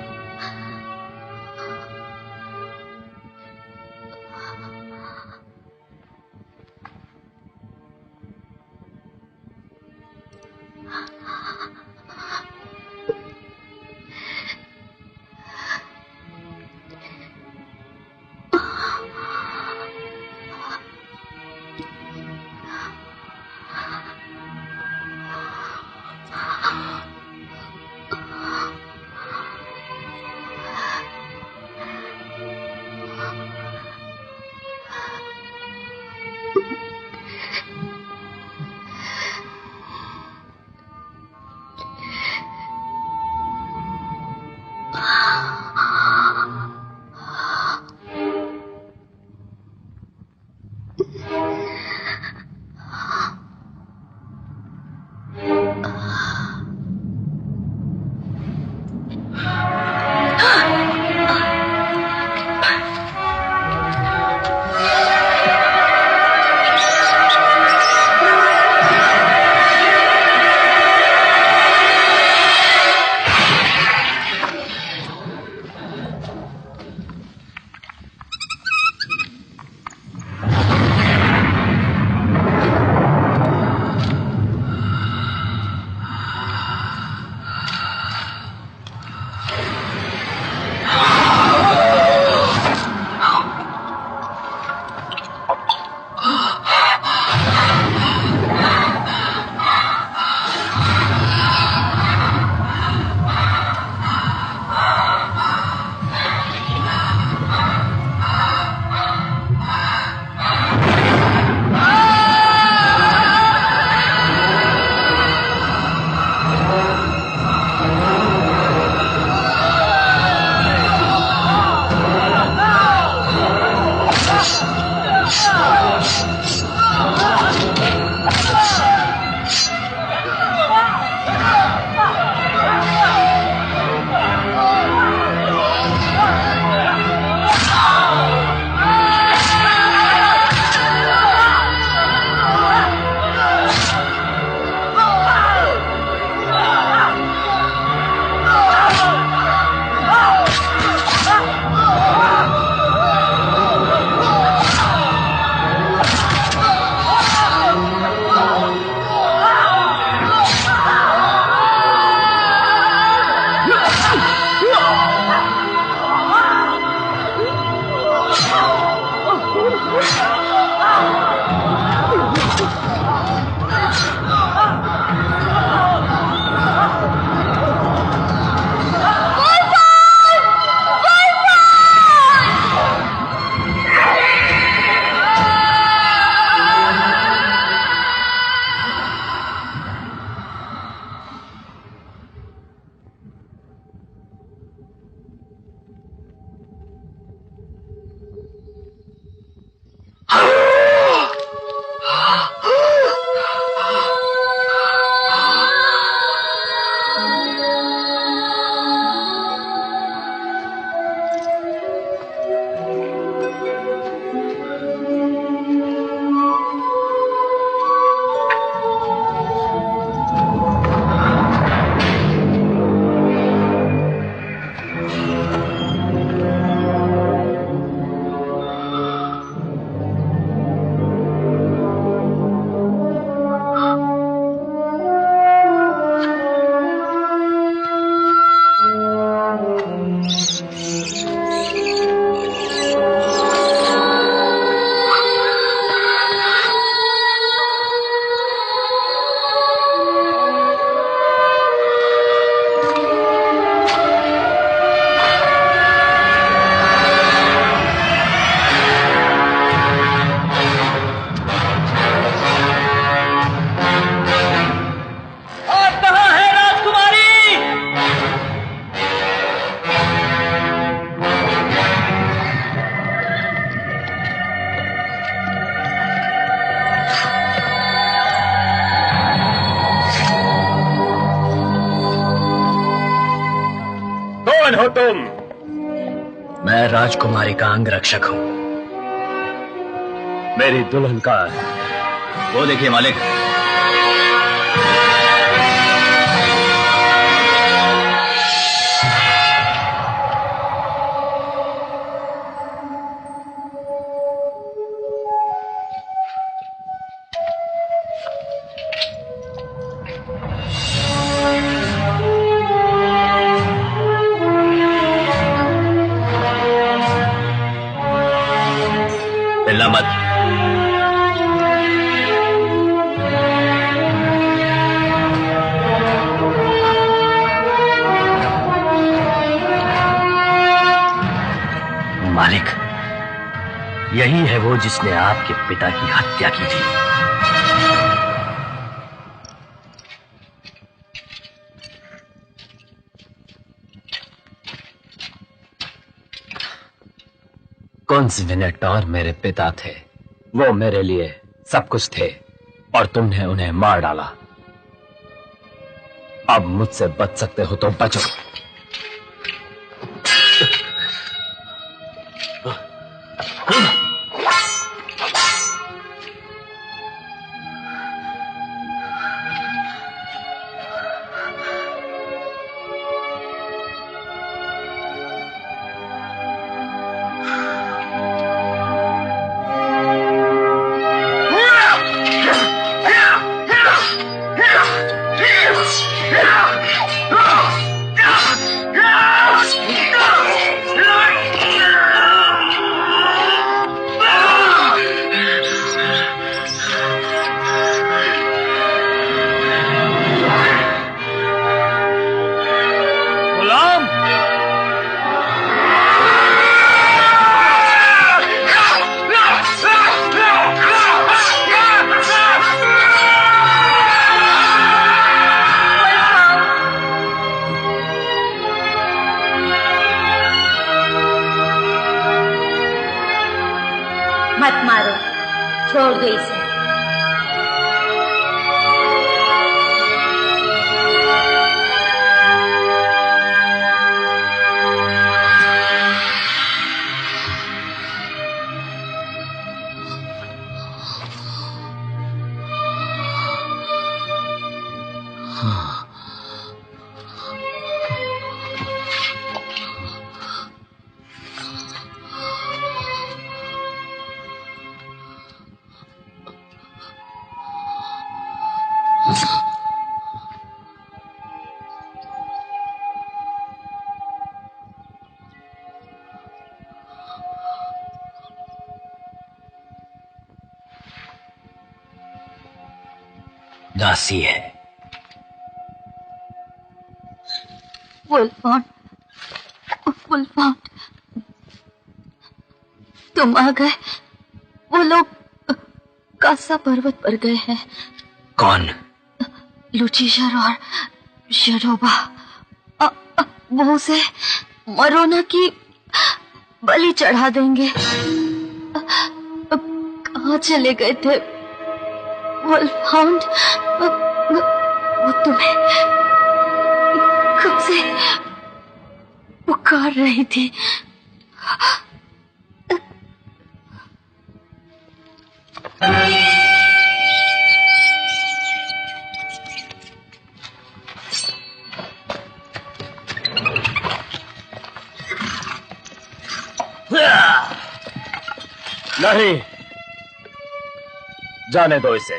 तुम? मैं राजकुमारी का अंग रक्षक हूँ। मेरी दुल्हन का वो देखिए मालिक। हिलना मत। मालिक, यही है वो जिसने आपके पिता की हत्या की थी। कॉन्स्टेंटाइन मेरे पिता थे, वो मेरे लिए सब कुछ थे, और तुमने उन्हें मार डाला। अब मुझसे बच सकते हो तो बचो। मत मारो, छोड़ दो इसे। दासी है। वुल्फहाउंड, तुम आ गए। वो लोग कासा पर्वत पर गए हैं। कौन? लुचिशर और शरोबा। वो उसे मरोना की बलि चढ़ा देंगे। कहाँ चले गए थे वुल्फहाउंड? वो तुम्हें कब से पुकार रही थी। नहीं, जाने दो इसे।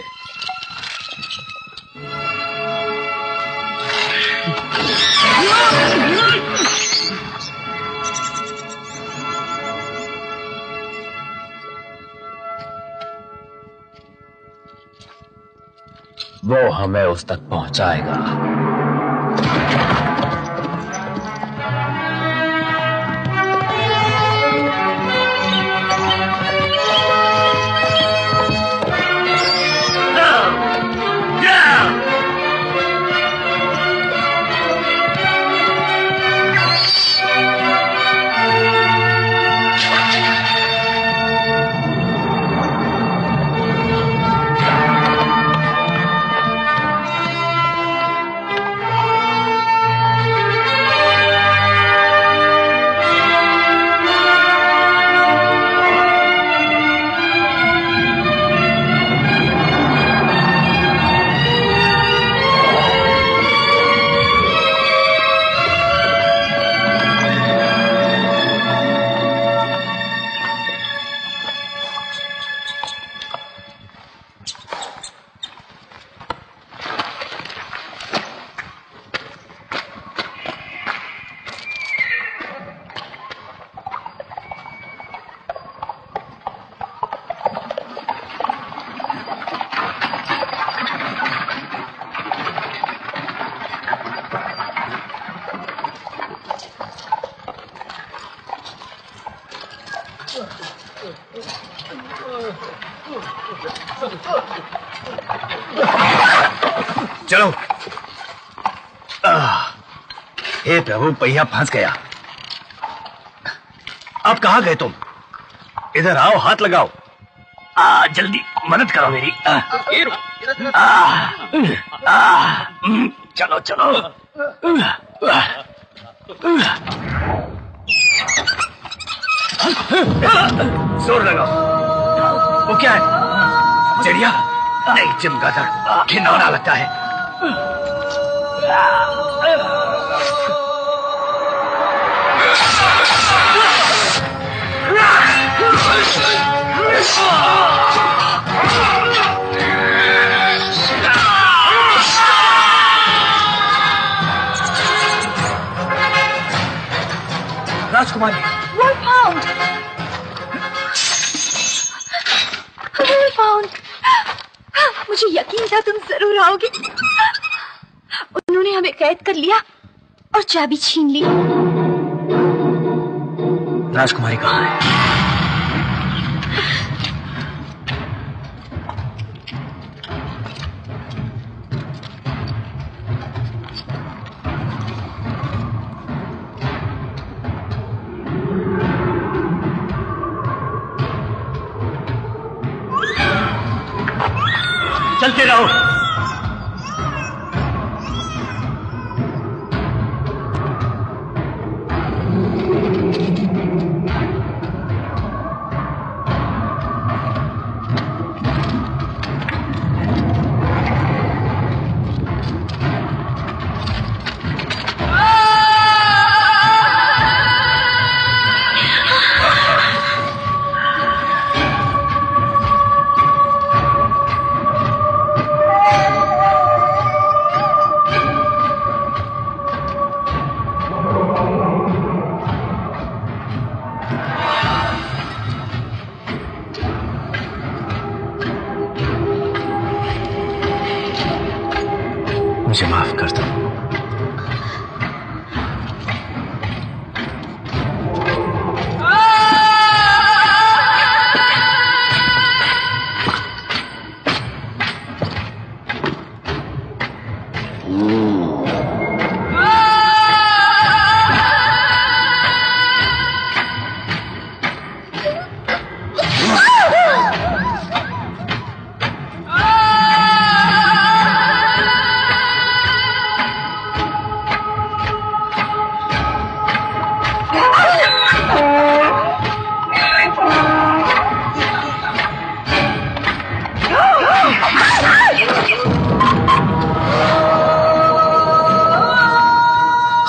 वो हमें उस तक पहुंचाएगा। चलो। हे प्रभु, पहिया फंस गया। अब कहाँ गए तुम? इधर आओ, हाथ लगाओ। जल्दी मदद करो मेरी। चलो चलो। जोर लगाओ। वो क्या है? चिड़िया? नहीं, चमगादड़। घिनौना लगता है। राजकुमारी, Wolfhound! Wolfhound! मुझे यकीन था तुम जरूर आओगे। उन्होंने हमें कैद कर लिया और चाबी छीन ली। राजकुमारी कहाँ है? चलते रहो। मुझे माफ कर दो।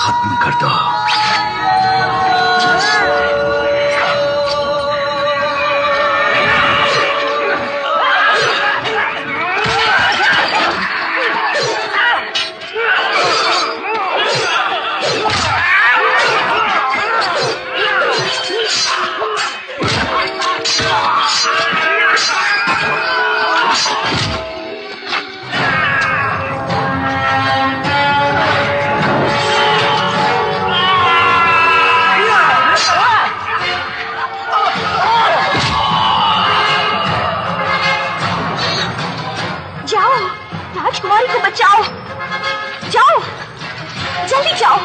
खत्म कर दो। जाओ, राजकुमारी को बचाओ। जाओ, जल्दी जाओ।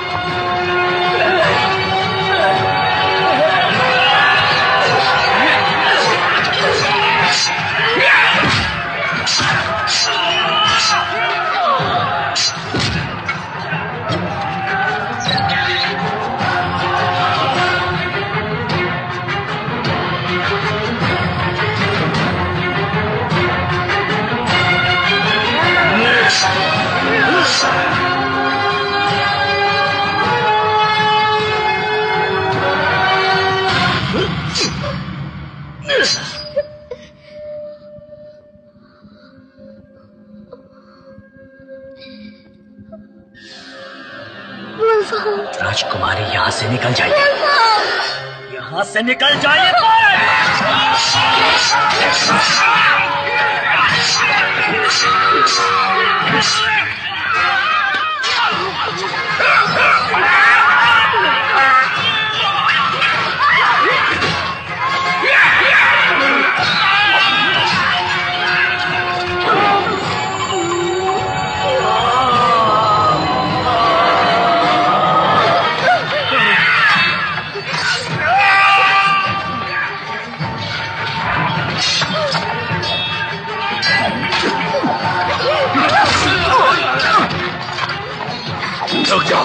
राजकुमारी, यहाँ से निकल जाइए। यहाँ से निकल जाइए। रुक जाओ।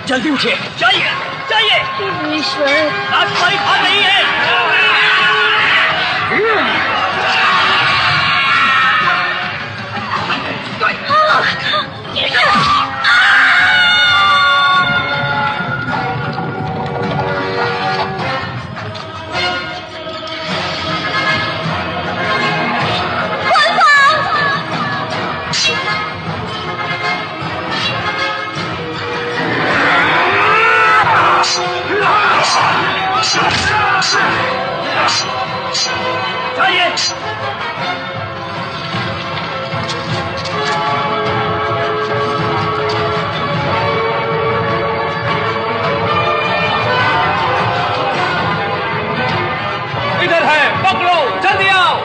जल्दी उठिए, जाइए जाइए। ईश्वर, राजकुमारी भाग रही है। जाइए। इधर है, पकड़ो, जल्दी आओ।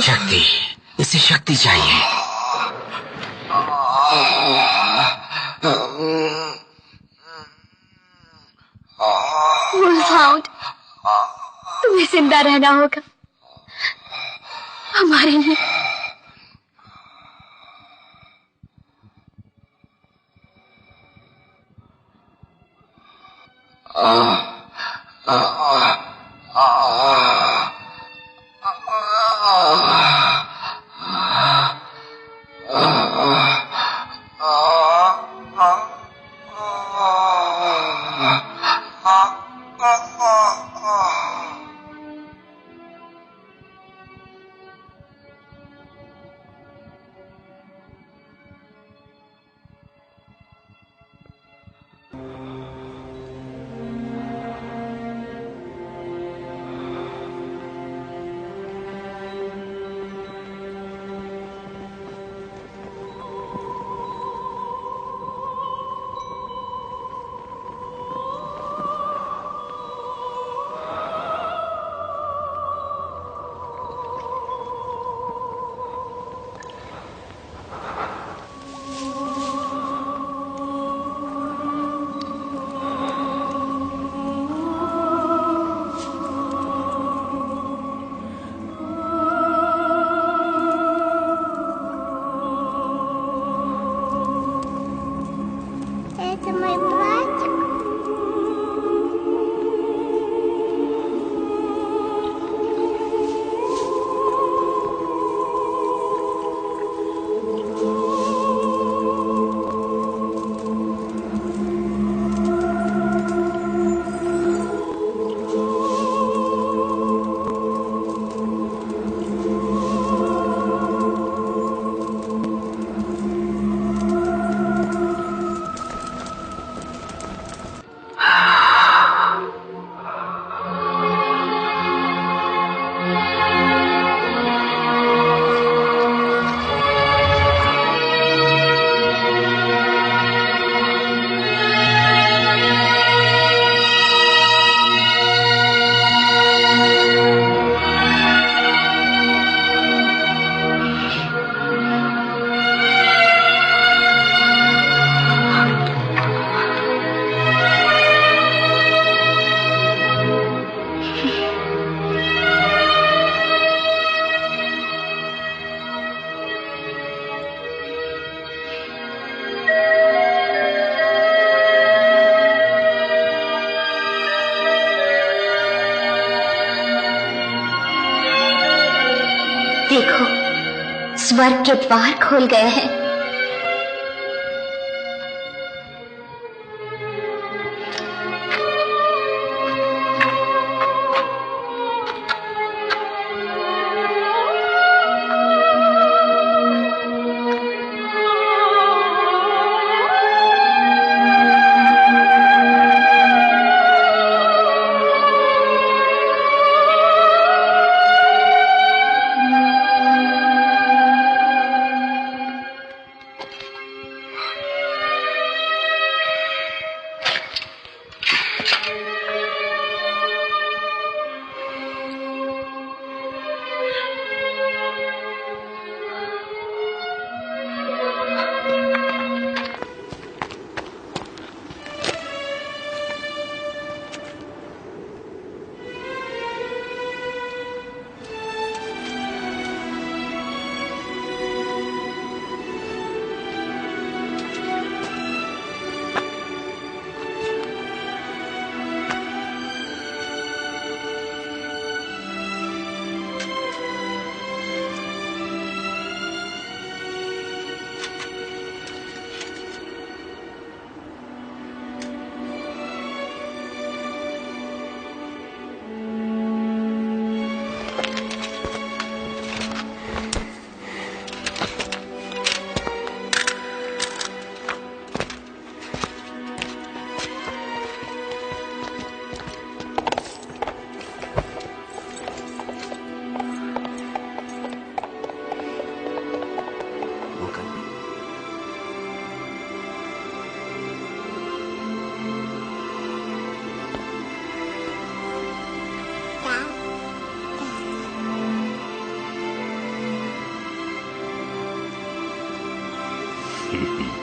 शक्ति, इसे शक्ति चाहिए। वुल्फहाउंड, तुम्हें जिंदा रहना होगा हमारे लिए। Это мой братик. देखो, स्वर्ग के द्वार खोल गए हैं। ही